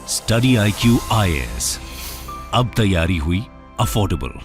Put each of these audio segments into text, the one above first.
Study IQ IAS, अब तैयारी हुई अफोर्डेबल।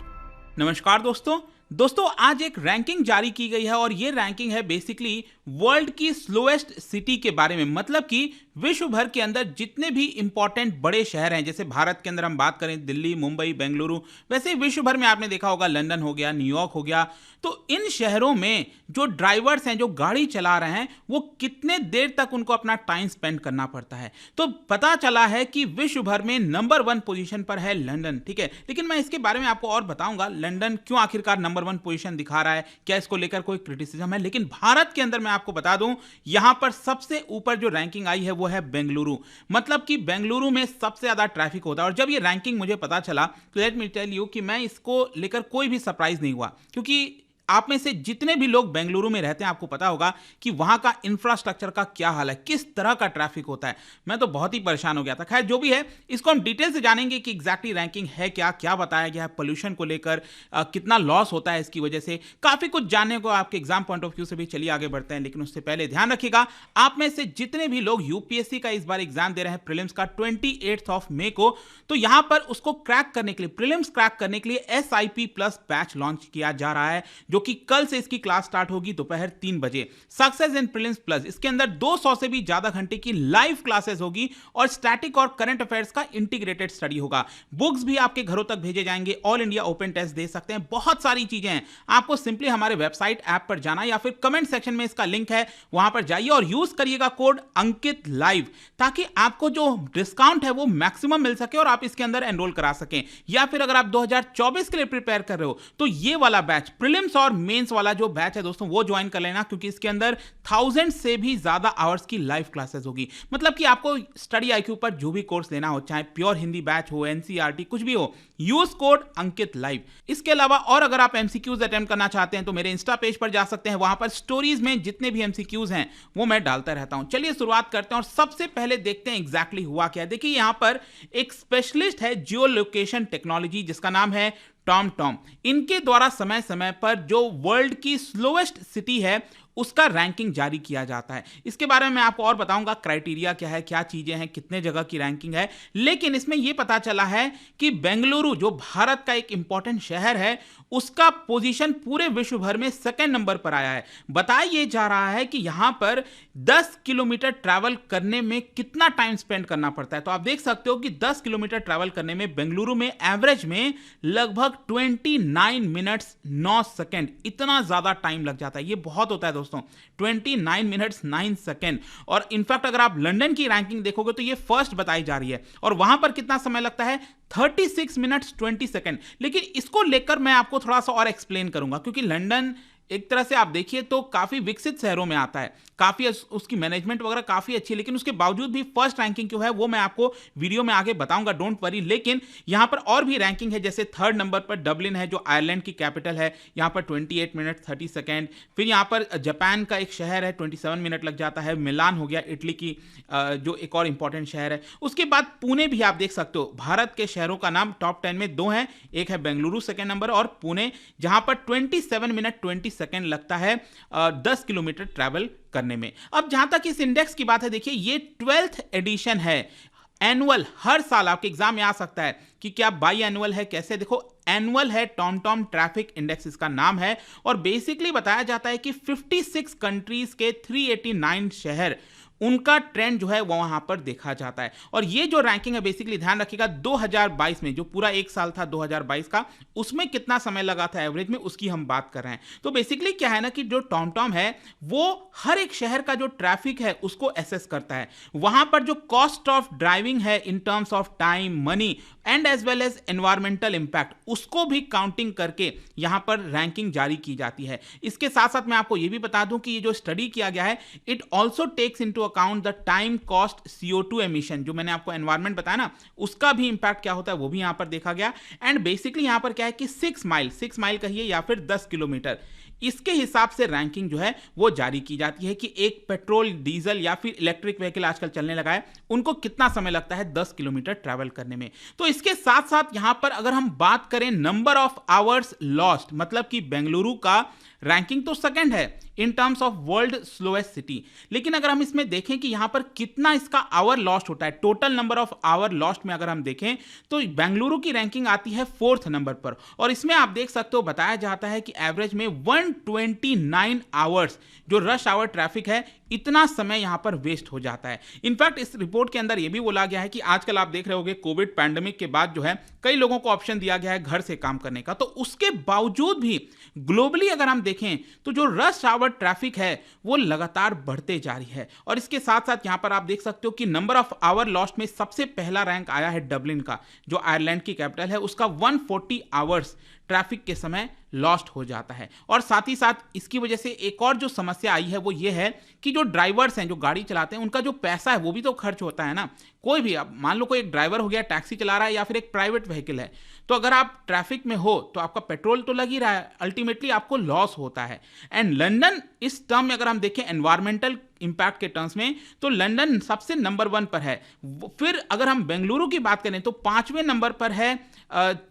नमस्कार दोस्तों आज एक रैंकिंग जारी की गई है और ये रैंकिंग है बेसिकली वर्ल्ड की स्लोएस्ट सिटी के बारे में। मतलब कि विश्व भर के अंदर जितने भी इंपॉर्टेंट बड़े शहर हैं, जैसे भारत के अंदर हम बात करें दिल्ली, मुंबई, बेंगलुरु, वैसे विश्व भर में आपने देखा होगा लंदन हो गया, न्यूयॉर्क हो गया। तो इन शहरों में जो ड्राइवर्स हैं, जो गाड़ी चला रहे हैं, वो कितने देर तक उनको अपना टाइम स्पेंड करना पड़ता है। तो पता चला है कि विश्व भर में नंबर 1 पोजीशन पर है लंदन। ठीक है, लेकिन मैं इसके बारे में आपको और बताऊंगा लंदन क्यों आखिरकार नंबर 1 पोजीशन दिखा रहा है, क्या इसको लेकर कोई क्रिटिसिज्म है। लेकिन भारत के अंदर मैं आपको बता दूं, यहां पर सबसे ऊपर जो रैंकिंग आई है वो है बेंगलुरु। मतलब कि बेंगलुरु में सबसे ज्यादा ट्रैफिक होता है। और जब ये रैंकिंग मुझे पता चला तो लेट मी टेल यू कि मैं इसको लेकर कोई भी सरप्राइज नहीं हुआ, क्योंकि आप में से जितने भी लोग बेंगलुरु में रहते हैं आपको पता होगा कि वहां का इंफ्रास्ट्रक्चर का क्या हाल है, किस तरह का ट्रैफिक होता है। मैं तो बहुत ही परेशान हो गया था। खैर जो भी है, इसको हम डिटेल से जानेंगे कि एग्जैक्टली रैंकिंग है क्या, क्या बताया गया है पोल्यूशन को लेकर, कितना लॉस होता है इसकी वजह से, काफी कुछ जानने को आपके एग्जाम पॉइंट ऑफ व्यू से भी। चलिए आगे बढ़ते हैं, लेकिन उससे पहले ध्यान रखिएगा, आप में से जितने भी लोग यूपीएससी का इस बार एग्जाम दे रहे हैं प्रीलिम्स का 28 मई को, तो यहां पर उसको क्रैक करने के लिए, प्रीलिम्स क्रैक करने के लिए SIP प्लस बैच लॉन्च किया जा रहा है, जो कि कल से इसकी क्लास स्टार्ट होगी दोपहर 3 बजे। सक्सेस इन प्रीलिम्स प्लस, इसके अंदर 200 से भी ज्यादा घंटे की लाइव क्लासेस होगी और स्टैटिक और करंट अफेयर्स का इंटीग्रेटेड स्टडी होगा। बुक्स भी आपके घरों तक भेजे जाएंगे, ऑल इंडिया ओपन टेस्ट दे सकते हैं, बहुत सारी चीजें हैं। आपको सिंपली हमारे वेबसाइट ऐप पर जाना या फिर कमेंट सेक्शन में इसका लिंक है, वहां पर जाइए और यूज करिएगा कोड अंकित लाइव, ताकि आपको जो डिस्काउंट है वो मैक्सिमम मिल सके और आप इसके अंदर एनरोल करा सकें। या फिर अगर आप 2024 के लिए प्रिपेयर कर रहे हो तो ये वाला बैच, प्रीलिम्स और मेंस वाला जो बैच है दोस्तों, वो ज्वाइन कर लेना, क्योंकि इसके अंदर 1000 से भी ज्यादा आवर्स की लाइव क्लासेस होगी। मतलब कि आपको स्टडी IQ पर जो भी कोर्स लेना हो, चाहे प्योर हिंदी बैच हो, NCERT कुछ भी हो, यूज कोड अंकित लाइव। इसके अलावा और अगर आप MCQs अटेम्प्ट करना चाहते हैं तो मेरे इंस्टा पेज पर जा सकते हैं, वहां पर स्टोरीज में जितने भी MCQs हैं वो मैं डालता रहता हूं। चलिए शुरुआत करते हैं और सबसे पहले देखते हैं एग्जैक्टली हुआ क्या है। देखिए यहां पर एक स्पेशलिस्ट है जियो लोकेशन टेक्नोलॉजी, जिसका नाम है टॉम। इनके द्वारा समय समय पर जो वर्ल्ड की स्लोएस्ट सिटी है उसका रैंकिंग जारी किया जाता है। इसके बारे में मैं आपको और बताऊंगा क्राइटेरिया क्या है, क्या चीजें हैं, कितने जगह की रैंकिंग है। लेकिन इसमें यह पता चला है कि बेंगलुरु जो भारत का एक इंपॉर्टेंट शहर है, उसका पोजीशन पूरे विश्व भर में 2nd नंबर पर आया है। बताया यह जा रहा है कि यहां पर 10 किलोमीटर ट्रैवल करने में कितना टाइम स्पेंड करना पड़ता है। तो आप देख सकते हो कि 10 किलोमीटर ट्रैवल करने में बेंगलुरु में एवरेज में लगभग 29 मिनट्स 9 सेकेंड, इतना ज्यादा टाइम लग जाता है। यह बहुत होता है दोस्तों, 29 मिनट्स 9 सेकेंड। और इनफैक्ट अगर आप लंदन की रैंकिंग देखोगे तो ये फर्स्ट बताई जा रही है, और वहां पर कितना समय लगता है, 36 मिनट्स 20 सेकेंड। लेकिन इसको लेकर मैं आपको थोड़ा सा और एक्सप्लेन करूंगा, क्योंकि लंदन एक तरह से आप देखिए तो काफी विकसित शहरों में आता है, काफी उसकी मैनेजमेंट वगैरह काफी अच्छी है, लेकिन उसके बावजूद भी फर्स्ट रैंकिंग क्यों है वो मैं आपको वीडियो में आगे बताऊंगा, डोंट वरी। लेकिन यहां पर और भी रैंकिंग है, जैसे 3rd नंबर पर डबलिन है जो आयरलैंड की कैपिटल है, यहां पर 28 मिनट 30 सेकेंड। फिर यहां पर जापान का एक शहर है, 27 मिनट लग जाता है। मिलान हो गया इटली की जो एक और इंपॉर्टेंट शहर है। उसके बाद पुणे भी आप देख सकते हो, भारत के शहरों का नाम टॉप 10 में 2 है, एक है बेंगलुरु 2nd नंबर और पुणे, जहां पर 27 मिनट 20 सेकेंड लगता है 10 किलोमीटर ट्रैवल करने में। अब जहां तक इस इंडेक्स की बात है, देखिए ये 12th एडिशन है, एनुअल, हर साल आपके एग्जाम में आ सकता है कि क्या बाई एनुअल है, कैसे, देखो एनुअल है, टॉम ट्रैफिक इंडेक्स इसका नाम है। और बेसिकली बताया जाता है कि 56 कंट्रीज के 389 शहर, उनका ट्रेंड जो है वो वहां पर देखा जाता है। और ये जो रैंकिंग है बेसिकली ध्यान रखिएगा 2022 में, जो पूरा एक साल था 2022 का, उसमें कितना समय लगा था एवरेज में, उसकी हम बात कर रहे हैं। तो बेसिकली क्या है ना कि जो टॉम है वो हर एक शहर का जो ट्रैफिक है उसको एसेस करता है। वहां पर जो कॉस्ट ऑफ ड्राइविंग है in terms of time, money and as well as environmental impact, उसको भी काउंटिंग करके यहां पर रैंकिंग जारी की जाती है। इसके साथ साथ मैं आपको यह भी बता दूं कि ये जो स्टडी किया गया है, it also takes into account the time cost CO2 emission, जो मैंने आपको एनवायरमेंट बताया ना, उसका भी इंपैक्ट क्या होता है वो भी यहां पर देखा गया। एंड बेसिकली यहां पर क्या है कि 6 माइल कहिए या फिर 10 किलोमीटर, इसके हिसाब से रैंकिंग जो है वो जारी की जाती है कि एक पेट्रोल, डीजल या फिर इलेक्ट्रिक व्हीकल आजकल चलने लगा है, उनको कितना समय लगता है 10 किलोमीटर ट्रैवल करने में। तो इसके साथ साथ यहां पर अगर हम बात करें नंबर ऑफ आवर्स लॉस्ट, मतलब कि बेंगलुरु का रैंकिंग तो सेकंड है in terms of world slowest city, लेकिन अगर हम इसमें देखें कि यहां पर कितना इसका आवर लॉस्ट होता है, total number of hour lost में अगर हम देखें तो बेंगलुरु की रैंकिंग आती है 4th नंबर पर, और इसमें आप देख सकते हो बताया जाता है कि एवरेज में 129 आवर्स जो रश आवर ट्रैफिक है, इतना समय यहां पर वेस्ट हो जाता है। इनफैक्ट इस रिपोर्ट के अंदर यह भी बोला गया है कि आजकल आप देख रहे होंगे कोविड पैंडेमिक के बाद जो है कई लोगों को ऑप्शन दिया गया है घर से काम करने का, तो उसके बावजूद भी ग्लोबली अगर हम देखें तो जो रश आवर ट्रैफिक है वो लगातार बढ़ते जा रही है। और इसके साथ साथ यहां पर आप देख सकते हो कि नंबर ऑफ आवर लॉस्ट में सबसे पहला रैंक आया है डबलिन का, जो आयरलैंड की कैपिटल है, उसका 140 आवर्स ट्रैफिक के समय लॉस्ट हो जाता है। और साथ ही साथ इसकी वजह से एक और जो समस्या आई है वो ये है कि जो ड्राइवर्स हैं, जो गाड़ी चलाते हैं, उनका जो पैसा है वो भी तो खर्च होता है ना। कोई भी, अब मान लो कोई एक ड्राइवर हो गया, टैक्सी चला रहा है या फिर एक प्राइवेट व्हीकल है, तो अगर आप ट्रैफिक में हो तो आपका पेट्रोल तो लग ही रहा है, अल्टीमेटली आपको लॉस होता है। एंड लंदन इस टर्म में अगर हम देखें एनवायरमेंटल इंपैक्ट के टर्म्स में, तो लंदन सबसे नंबर 1 पर है। फिर अगर हम बेंगलुरु की बात करें तो 5वें नंबर पर है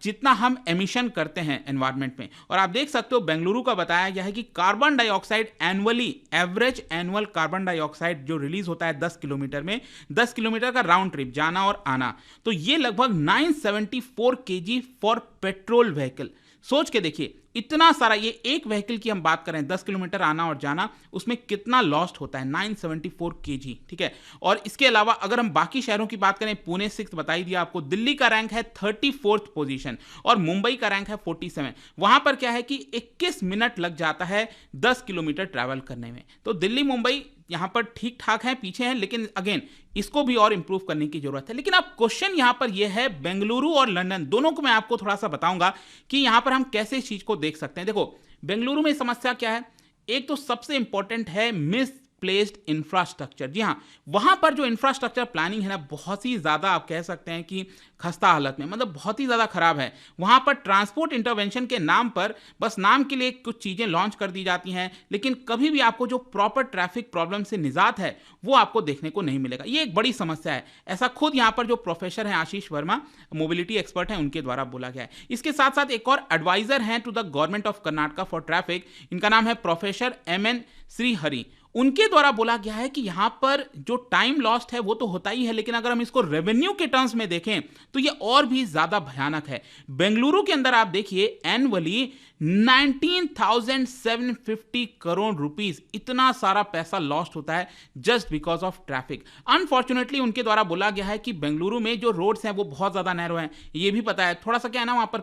जितना हम एमिशन करते हैं एनवायरमेंट में। और आप देख सकते हो बेंगलुरु का बताया गया है कि carbon dioxide annually, average annual carbon dioxide जो रिलीज होता है 10 किलोमीटर में, 10 किलोमीटर का राउंड ट्रिप जाना और आना, तो ये लगभग 974 केजी फॉर पेट्रोल व्हीकल। सोच के देखिए, इतना सारा, ये एक व्हीकल की हम बात करें 10 किलोमीटर आना और जाना, उसमें कितना लॉस्ट होता है, 974 केजी, ठीक है। और इसके अलावा अगर हम बाकी शहरों की बात करें, पुणे 6th बताई दिया आपको, दिल्ली का रैंक है 34th पोजीशन और मुंबई का रैंक है 47। वहां पर क्या है कि 21 मिनट लग जाता है 10 किलोमीटर ट्रैवल करने में। तो दिल्ली मुंबई यहां पर ठीक ठाक है, पीछे हैं, लेकिन अगेन इसको भी और इंप्रूव करने की जरूरत है। लेकिन अब क्वेश्चन यहां पर यह है, बेंगलुरु और लंदन दोनों को मैं आपको थोड़ा सा बताऊंगा कि यहां पर हम कैसे इस चीज को देख सकते हैं। देखो बेंगलुरु में समस्या क्या है, एक तो सबसे इंपॉर्टेंट है मिसप्लेस्ड इंफ्रास्ट्रक्चर। जी हाँ, वहां पर जो इंफ्रास्ट्रक्चर प्लानिंग है ना, बहुत ही ज्यादा आप कह सकते हैं कि खस्ता हालत में, मतलब बहुत ही ज्यादा खराब है। वहां पर ट्रांसपोर्ट इंटरवेंशन के नाम पर बस नाम के लिए कुछ चीजें लॉन्च कर दी जाती हैं, लेकिन कभी भी आपको जो प्रॉपर ट्रैफिक प्रॉब्लम से निजात है वो आपको देखने को नहीं मिलेगा। ये एक बड़ी समस्या है, ऐसा खुद यहां पर जो प्रोफेसर हैं आशीष वर्मा, मोबिलिटी एक्सपर्ट हैं, उनके द्वारा बोला गया है। इसके साथ साथ एक और एडवाइजर हैं to the government of Karnataka for traffic, इनका नाम है प्रोफेसर MN श्रीहरि। उनके द्वारा बोला गया है कि यहां पर जो टाइम लॉस्ट है वो तो होता ही है, लेकिन अगर हम इसको रेवेन्यू के टर्म्स में देखें तो ये और भी ज्यादा भयानक है। बेंगलुरु के अंदर आप देखिए एनुअली 19,750 करोड़ रुपीस, इतना सारा पैसा लॉस्ट होता है just because of traffic. Unfortunately उनके द्वारा बोला गया है कि बेंगलुरु में जो रोड्स हैं वो बहुत ज्यादा नैरो हैं, ये भी पता है। थोड़ा सा क्या है ना, वहां पर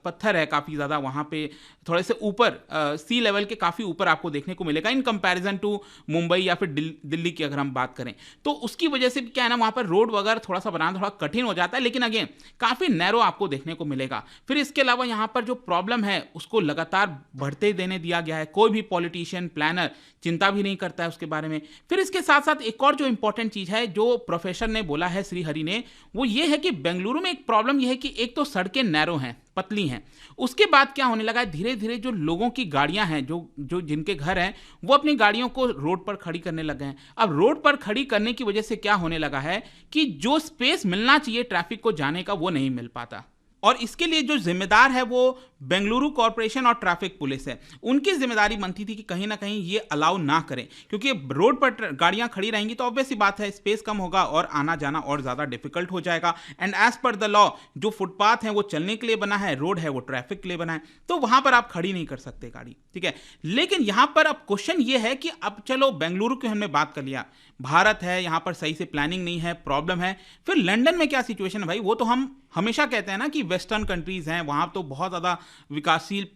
पत्थर है काफी ज्यादा, वहां पे थोड़े से ऊपर सी लेवल के काफी ऊपर आपको देखने को मिलेगा इन कंपैरिजन टू मुंबई या फिर दिल्ली की अगर हम बात करें, तो उसकी वजह से क्या है ना, वहां पर रोड वगैरह थोड़ा सा बनाना थोड़ा कठिन हो जाता है, लेकिन अगेन काफी नैरो आपको देखने को मिलेगा। फिर इसके अलावा यहां पर जो प्रॉब्लम है उसको लगातार बढ़ते देने दिया गया है, कोई भी पॉलिटिशियन प्लानर चिंता भी नहीं करता है उसके बारे में। फिर इसके साथ साथ एक और जो इंपॉर्टेंट चीज है जो प्रोफेसर ने बोला है, श्रीहरि ने, वो ये है कि बेंगलुरु में एक प्रॉब्लम यह है कि एक तो सड़कें नैरो हैं, पतली हैं, उसके बाद क्या होने लगा है, धीरे धीरे जो लोगों की गाड़ियां हैं, जो जिनके घर हैं, वो अपनी गाड़ियों को रोड पर खड़ी करने लगे हैं। अब रोड पर खड़ी करने की वजह से क्या होने लगा है कि जो स्पेस मिलना चाहिए ट्रैफिक को जाने का वो नहीं मिल पाता, और इसके लिए जो जिम्मेदार है वो बेंगलुरु कॉर्पोरेशन और ट्रैफिक पुलिस है। उनकी जिम्मेदारी बनती थी कि कहीं ना कहीं ये अलाउ ना करें, क्योंकि रोड पर गाड़ियां खड़ी रहेंगी तो ऑब्वियस सी बात है स्पेस कम होगा और आना जाना और ज्यादा डिफिकल्ट हो जाएगा। And as per the law जो फुटपाथ है वो चलने के लिए बना है, रोड है वो ट्रैफिक के लिए बना है, तो वहां पर आप खड़ी नहीं कर सकते गाड़ी, ठीक है। लेकिन यहां पर अब क्वेश्चन ये है कि अब चलो बेंगलुरु की हमने बात कर लिया, भारत है, यहां पर सही से प्लानिंग नहीं है, प्रॉब्लम है। फिर लंदन में क्या सिचुएशन है भाई, वो तो हम हमेशा कहते हैं ना कि वेस्टर्न कंट्रीज हैं, वहां तो बहुत ज़्यादा विकासशील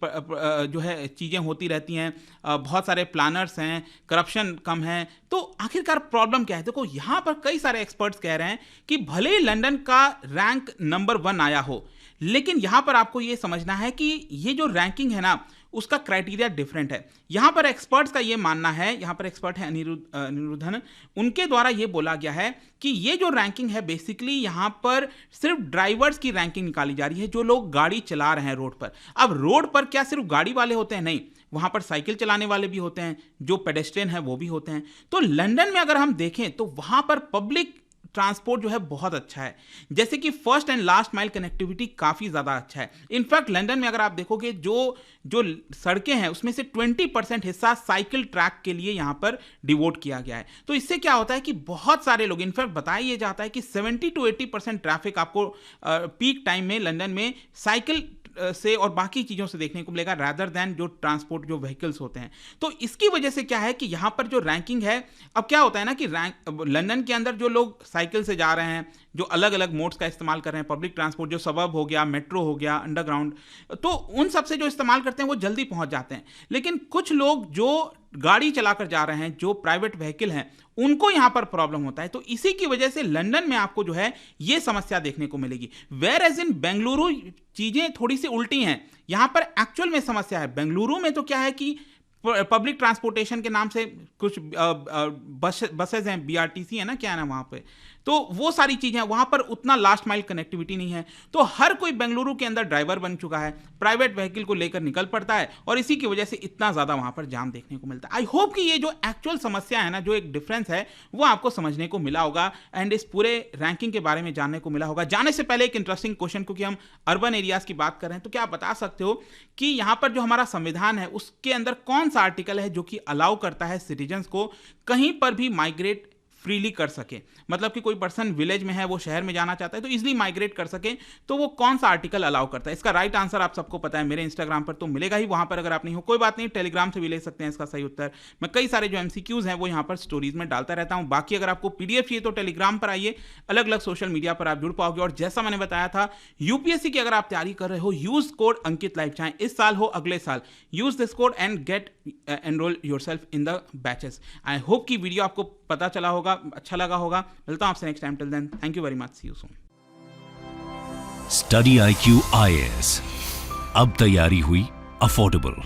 जो है चीज़ें होती रहती हैं, बहुत सारे प्लानर्स हैं, करप्शन कम है, तो आखिरकार प्रॉब्लम क्या है। देखो यहाँ पर कई सारे एक्सपर्ट्स कह रहे हैं कि भले ही लंदन का रैंक नंबर 1 आया हो, लेकिन यहां पर आपको यह समझना है कि ये जो रैंकिंग है ना उसका क्राइटेरिया डिफरेंट है। यहां पर एक्सपर्ट्स का यह मानना है, यहां पर एक्सपर्ट है अनिरुद्धन, उनके द्वारा यह बोला गया है कि ये जो रैंकिंग है बेसिकली यहां पर सिर्फ ड्राइवर्स की रैंकिंग निकाली जा रही है, जो लोग गाड़ी चला रहे हैं रोड पर। अब रोड पर क्या सिर्फ गाड़ी वाले होते हैं? नहीं, वहाँ पर साइकिल चलाने वाले भी होते हैं, जो पेडेस्ट्रियन है वो भी होते हैं। तो लंदन में अगर हम देखें तो वहाँ पर पब्लिक ट्रांसपोर्ट जो है बहुत अच्छा है, जैसे कि first and last mile connectivity काफ़ी ज़्यादा अच्छा है। इनफैक्ट लंदन में अगर आप देखोगे जो जो सड़कें हैं उसमें से 20% हिस्सा साइकिल ट्रैक के लिए यहाँ पर डिवोट किया गया है। तो इससे क्या होता है कि बहुत सारे लोग, इनफैक्ट बताया ये जाता है कि 70 to 80% ट्रैफिक आपको पीक टाइम में लंदन में साइकिल से और बाकी चीज़ों से देखने को मिलेगा, रादर दैन जो ट्रांसपोर्ट जो व्हीकल्स होते हैं। तो इसकी वजह से क्या है कि यहाँ पर जो रैंकिंग है, अब क्या होता है ना कि लंदन के अंदर जो लोग साइकिल से जा रहे हैं, जो अलग अलग मोड्स का इस्तेमाल कर रहे हैं, पब्लिक ट्रांसपोर्ट जो सबअर्ब हो गया, मेट्रो हो गया, अंडरग्राउंड, तो उन सब से जो इस्तेमाल करते हैं वो जल्दी पहुंच जाते हैं। लेकिन कुछ लोग जो गाड़ी चलाकर जा रहे हैं, जो प्राइवेट व्हीकल हैं, उनको यहां पर प्रॉब्लम होता है। तो इसी की वजह से लंदन में आपको जो है ये समस्या देखने को मिलेगी। वेयर एज इन बेंगलुरु चीजें थोड़ी सी उल्टी हैं। यहां पर एक्चुअल में समस्या है बेंगलुरु में, तो क्या है कि पब्लिक ट्रांसपोर्टेशन के नाम से कुछ बसेज हैं, बीआरटीसी है ना, क्या है ना वहाँ पे, तो वो सारी चीज़ें हैं। वहाँ पर उतना लास्ट माइल कनेक्टिविटी नहीं है। तो हर कोई बेंगलुरु के अंदर ड्राइवर बन चुका है, प्राइवेट व्हीकल को लेकर निकल पड़ता है, और इसी की वजह से इतना ज़्यादा वहाँ पर जाम देखने को मिलता है। आई होप कि ये जो एक्चुअल समस्या है ना, जो एक डिफरेंस है, वो आपको समझने को मिला होगा एंड इस पूरे रैंकिंग के बारे में जानने को मिला होगा। जाने से पहले एक इंटरेस्टिंग क्वेश्चन, क्योंकि हम अर्बन एरियाज़ की बात कर रहे हैं, तो क्या आप बता सकते हो कि यहाँ पर जो हमारा संविधान है उसके अंदर कौन सा आर्टिकल है जो कि अलाउ करता है सिटीजन्स को कहीं पर भी माइग्रेट फ्रीली कर सके? मतलब कि कोई पर्सन विलेज में है, वो शहर में जाना चाहता है तो इजीली माइग्रेट कर सके, तो वो कौन सा आर्टिकल अलाउ करता है? इसका राइट आंसर आप सबको पता है, मेरे इंस्टाग्राम पर तो मिलेगा ही, वहां पर अगर आप नहीं हो कोई बात नहीं, टेलीग्राम से भी ले सकते हैं इसका सही उत्तर। मैं कई सारे जो एमसीक्यूज हैं वो यहाँ पर स्टोरीज में डालता रहता हूँ। बाकी अगर आपको पीडीएफ चाहिए तो टेलीग्राम पर आइए, अलग अलग सोशल मीडिया पर आप जुड़ पाओगे। और जैसा मैंने बताया था, यूपीएससी की अगर आप तैयारी कर रहे हो, यूज कोड अंकित लाइव, चाहे इस साल हो अगले साल, use this code and get enrol yourself in the batches. I hope कि वीडियो आपको पता चला होगा, अच्छा लगा होगा। मिलता हूं आपसे next time, till then thank you very much, see you soon. Study IQ IAS, अब तैयारी हुई अफोर्डेबल।